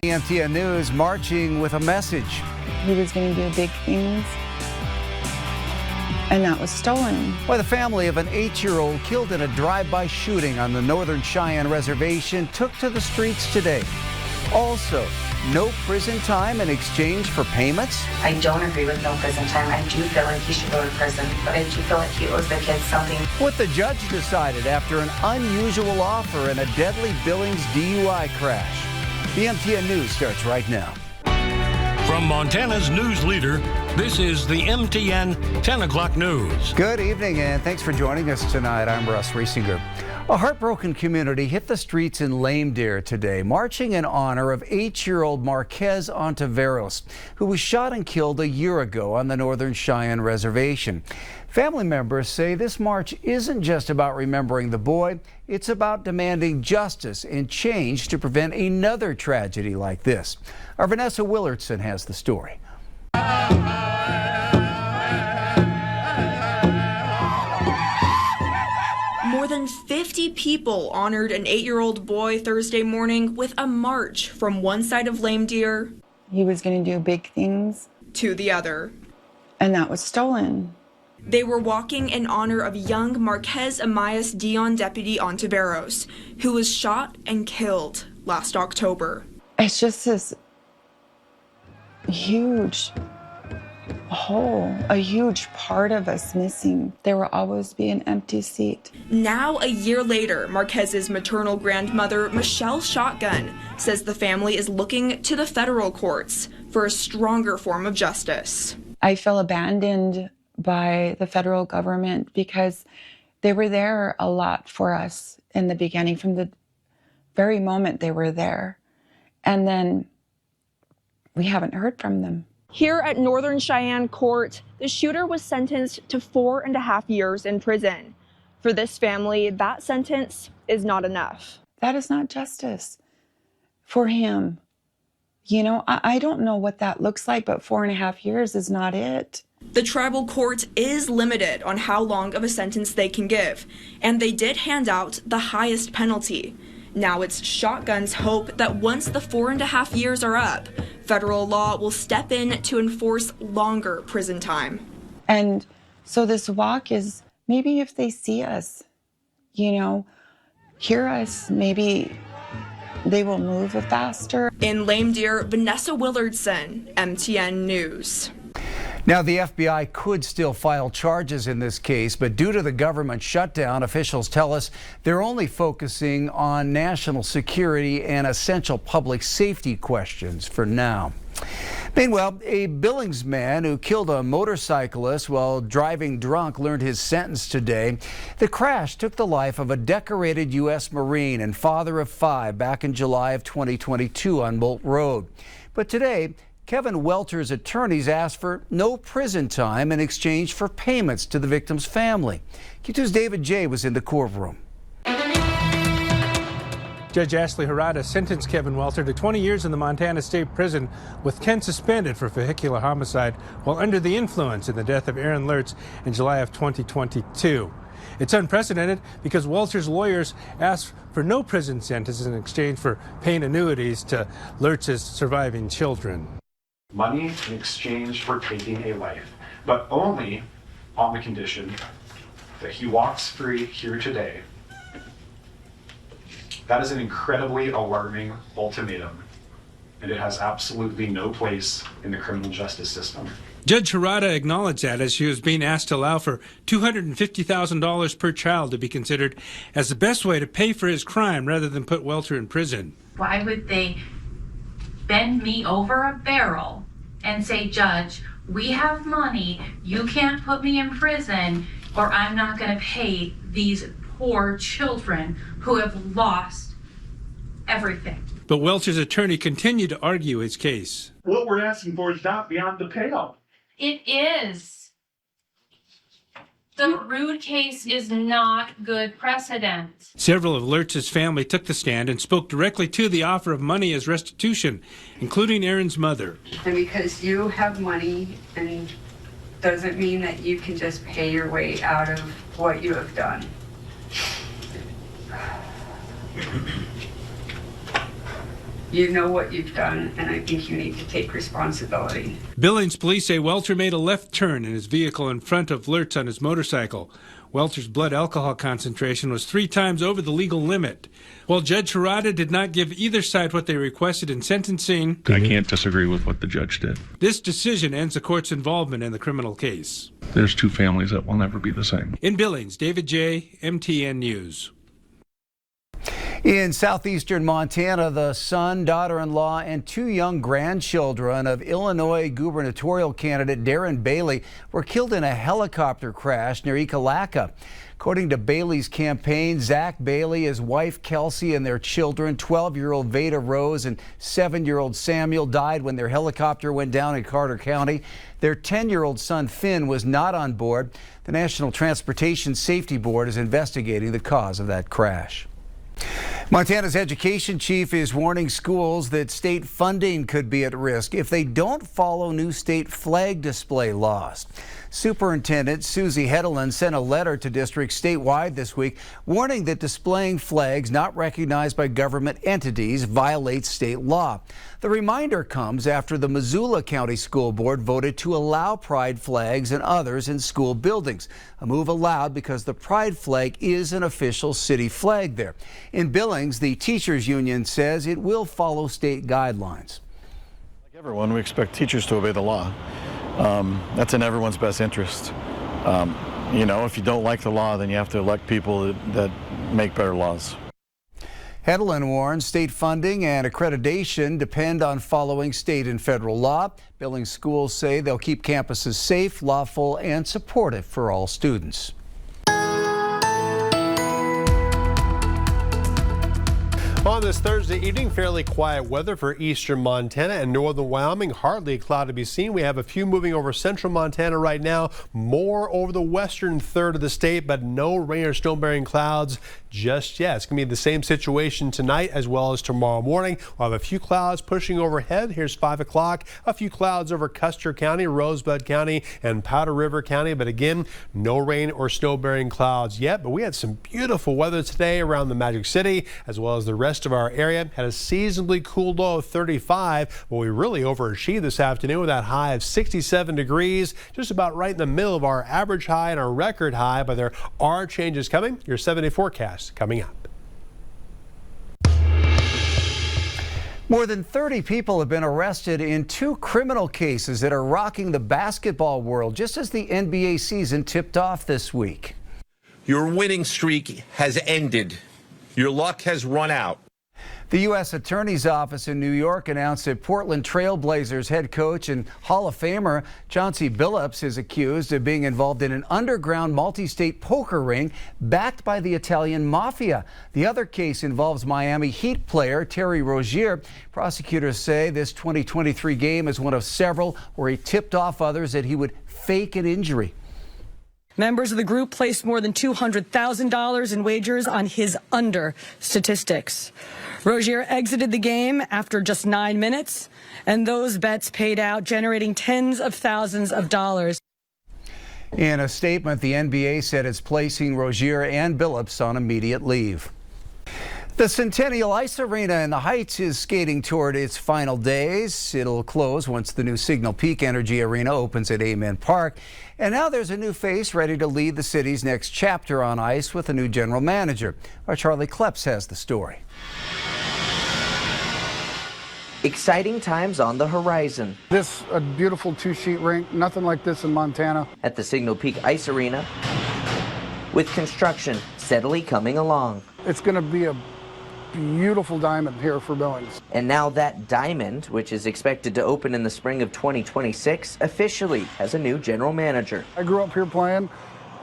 MTN News marching with a message. He was going to do big things, and that was stolen. Well, the family of an 8-year-old killed in a drive-by shooting on the Northern Cheyenne Reservation took to the streets today. Also, no prison time in exchange for payments. I don't agree with no prison time. I do feel like he should go to prison, but I do feel like he owes the kids something. What the judge decided after an unusual offer in a deadly Billings DUI crash. The MTN News starts right now. From Montana's news leader, this is the MTN 10 o'clock news. Good evening and thanks for joining us tonight. I'm Russ Riesinger. A heartbroken community hit the streets in Lame Deer today, marching in honor of 8-year-old Marquez Ontiveros, who was shot and killed a year ago on the Northern Cheyenne Reservation. Family members say this march isn't just about remembering the boy, it's about demanding justice and change to prevent another tragedy like this. Our Vanessa Willardson has the story. More than 50 people honored an 8-year-old boy Thursday morning with a march from one side of Lame Deer. He was going to do big things, To the other. and that was stolen. They were walking in honor of young Marquez Amias Dion deputy Ontiveros, who was shot and killed last October. It's just this huge hole, a huge part of us missing. There will always be an empty seat. Now, a year later, Marquez's maternal grandmother, Michelle Shotgun, says the family is looking to the federal courts for a stronger form of justice. I feel abandoned by the federal government because they were there a lot for us in the beginning, from the very moment they were there. And then we haven't heard from them. Here at Northern Cheyenne Court, the shooter was sentenced to 4.5 years in prison. For this family, that sentence is not enough. That is not justice for him. You know, I don't know what that looks like, but 4.5 years is not it. The tribal court is limited on how long of a sentence they can give, and they did hand out the highest penalty. Now it's Shotgun's hope that once the 4.5 years are up, federal law will step in to enforce longer prison time. And so this walk is maybe if they see us, you know, hear us, maybe they will move faster. In Lame Deer, Vanessa Willardson, MTN News. Now, the FBI could still file charges in this case, but due to the government shutdown, officials tell us they're only focusing on national security and essential public safety questions for now. Meanwhile, a Billings man who killed a motorcyclist while driving drunk learned his sentence today. The crash took the life of a decorated U.S. Marine and father of 5 back in July of 2022 on Moult Road. But today, Kevin Welter's attorneys asked for no prison time in exchange for payments to the victim's family. Q2's David J. was in the courtroom. Judge Ashley Harada sentenced Kevin Welter to 20 years in the Montana State Prison with 10 suspended for vehicular homicide while under the influence in the death of Aaron Lertz in July of 2022. It's unprecedented because Welter's lawyers asked for no prison sentences in exchange for paying annuities to Lertz's surviving children. Money in exchange for taking a life, but only on the condition that he walks free here today. That is an incredibly alarming ultimatum, and it has absolutely no place in the criminal justice system. Judge Harada acknowledged that as she was being asked to allow for $250,000 per child to be considered as the best way to pay for his crime rather than put Welter in prison. Why would they bend me over a barrel and say, Judge, we have money, you can't put me in prison, or I'm not going to pay these poor children who have lost everything. But Welter's attorney continued to argue his case. What we're asking for is not beyond the payout. It is. The Rude case is not good precedent. Several of Lertz's family took the stand and spoke directly to the offer of money as restitution, including Aaron's mother. And because you have money, and doesn't mean that you can just pay your way out of what you have done. You know what you've done, and I think you need to take responsibility. Billings police say Welter made a left turn in his vehicle in front of Lertz on his motorcycle. Welter's blood alcohol concentration was 3 times over the legal limit. While Judge Harada did not give either side what they requested in sentencing, I can't disagree with what the judge did. this decision ends the court's involvement in the criminal case. There's 2 families that will never be the same. In Billings, David J., MTN News. In southeastern Montana, the son, daughter-in-law, and 2 young grandchildren of Illinois gubernatorial candidate Darren Bailey were killed in a helicopter crash near Ekalaka. According to Bailey's campaign, Zach Bailey, his wife Kelsey, and their children, 12-year-old Veda Rose and 7-year-old Samuel, died when their helicopter went down in Carter County. Their 10-year-old son Finn was not on board. The National Transportation Safety Board is investigating the cause of that crash. Montana's education chief is warning schools that state funding could be at risk if they don't follow new state flag display laws. Superintendent Susie Hedeland sent a letter to districts statewide this week warning that displaying flags not recognized by government entities violates state law. The reminder comes after the Missoula County School Board voted to allow pride flags and others in school buildings, a move allowed because the pride flag is an official city flag there. In Billings, the teachers union says it will follow state guidelines. Like everyone, we expect teachers to obey the law. That's in everyone's best interest. You know, if you don't like the law, then you have to elect people that make better laws. Hedeland warns state funding and accreditation depend on following state and federal law. Billings schools say they'll keep campuses safe, lawful, and supportive for all students. On this Thursday evening, fairly quiet weather for eastern Montana and northern Wyoming. Hardly a cloud to be seen. We have a few moving over central Montana right now, more over the western third of the state, but no rain or snow-bearing clouds just yet. It's going to be the same situation tonight as well as tomorrow morning. We'll have a few clouds pushing overhead. Here's 5 o'clock. A few clouds over Custer County, Rosebud County, and Powder River County. But again, no rain or snow-bearing clouds yet. But we had some beautiful weather today around the Magic City as well as the rest of our area. Had a seasonably cool low of 35, but we really overachieved this afternoon with that high of 67 degrees, just about right in the middle of our average high and our record high. But there are changes coming. Your 7-day forecast coming up. More than 30 people have been arrested in 2 criminal cases that are rocking the basketball world just as the NBA season tipped off this week. Your winning streak has ended. Your luck has run out. The U.S. Attorney's Office in New York announced that Portland Trail Blazers head coach and Hall of Famer Chauncey Billups is accused of being involved in an underground multi-state poker ring backed by the Italian mafia. The other case involves Miami Heat player Terry Rozier. Prosecutors say this 2023 game is one of several where he tipped off others that he would fake an injury. Members of the group placed more than $200,000 in wagers on his under statistics. Rozier exited the game after just 9 minutes, and those bets paid out, generating tens of thousands of dollars. In a statement, the NBA said it's placing Rozier and Billups on immediate leave. The Centennial Ice Arena in the Heights is skating toward its final days. It'll close once the new Signal Peak Energy Arena opens at Amen Park. And now there's a new face ready to lead the city's next chapter on ice with a new general manager. Our Charlie Kleps has the story. Exciting times on the horizon. This a beautiful 2-sheet rink, nothing like this in Montana. At the Signal Peak Ice Arena, with construction steadily coming along. It's going to be a beautiful diamond here for Billings. And now that diamond, which is expected to open in the spring of 2026, officially has a new general manager. I grew up here playing.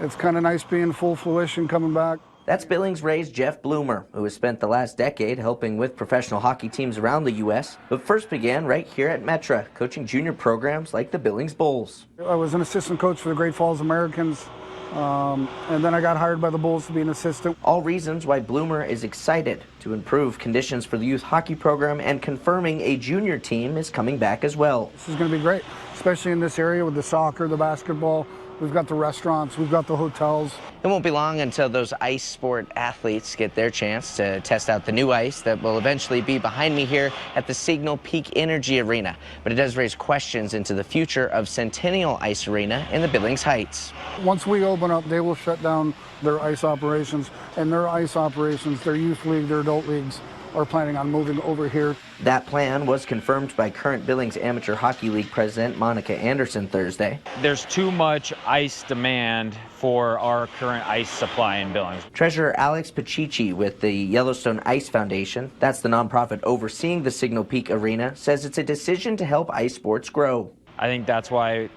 It's kind of nice being full fruition coming back. That's Billings Rays Jeff Bloomer, who has spent the last decade helping with professional hockey teams around the U.S., but first began right here at Metra, coaching junior programs like the Billings Bulls. I was an assistant coach for the Great Falls Americans, and then I got hired by the Bulls to be an assistant. All reasons why Bloomer is excited to improve conditions for the youth hockey program and confirming a junior team is coming back as well. This is going to be great, especially in this area with the soccer, the basketball. we've got the restaurants, we've got the hotels. It won't be long until those ice sport athletes get their chance to test out the new ice that will eventually be behind me here at the Signal Peak Energy Arena. But it does raise questions into the future of Centennial Ice Arena in the Billings Heights. Once we open up, they will shut down their ice operations, and their ice operations, their youth league, their adult leagues, are planning on moving over here. That plan was confirmed by current Billings Amateur Hockey League president Monica Anderson Thursday. There's too much ice demand for our current ice supply in Billings. Treasurer Alex Pacici with the Yellowstone Ice Foundation, that's the nonprofit overseeing the Signal Peak Arena, says it's a decision to help ice sports grow. I think that's why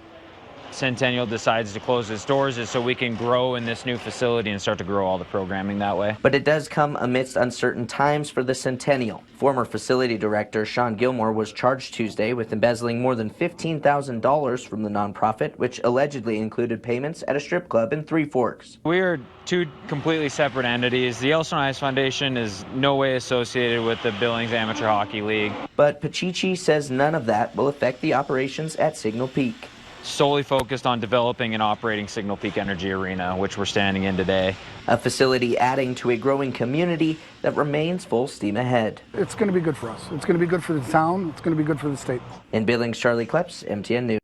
Centennial decides to close its doors, is so we can grow in this new facility and start to grow all the programming that way. But it does come amidst uncertain times for the Centennial. Former facility director Sean Gilmore was charged Tuesday with embezzling more than $15,000 from the nonprofit, which allegedly included payments at a strip club in Three Forks. We are two completely separate entities. The Yellowstone Ice Foundation is no way associated with the Billings Amateur Hockey League. But Pacici says none of that will affect the operations at Signal Peak. Solely focused on developing and operating Signal Peak Energy Arena, which we're standing in today. A facility adding to a growing community that remains full steam ahead. It's going to be good for us. It's going to be good for the town. It's going to be good for the state. In Billings, Charlie Kleps, MTN News.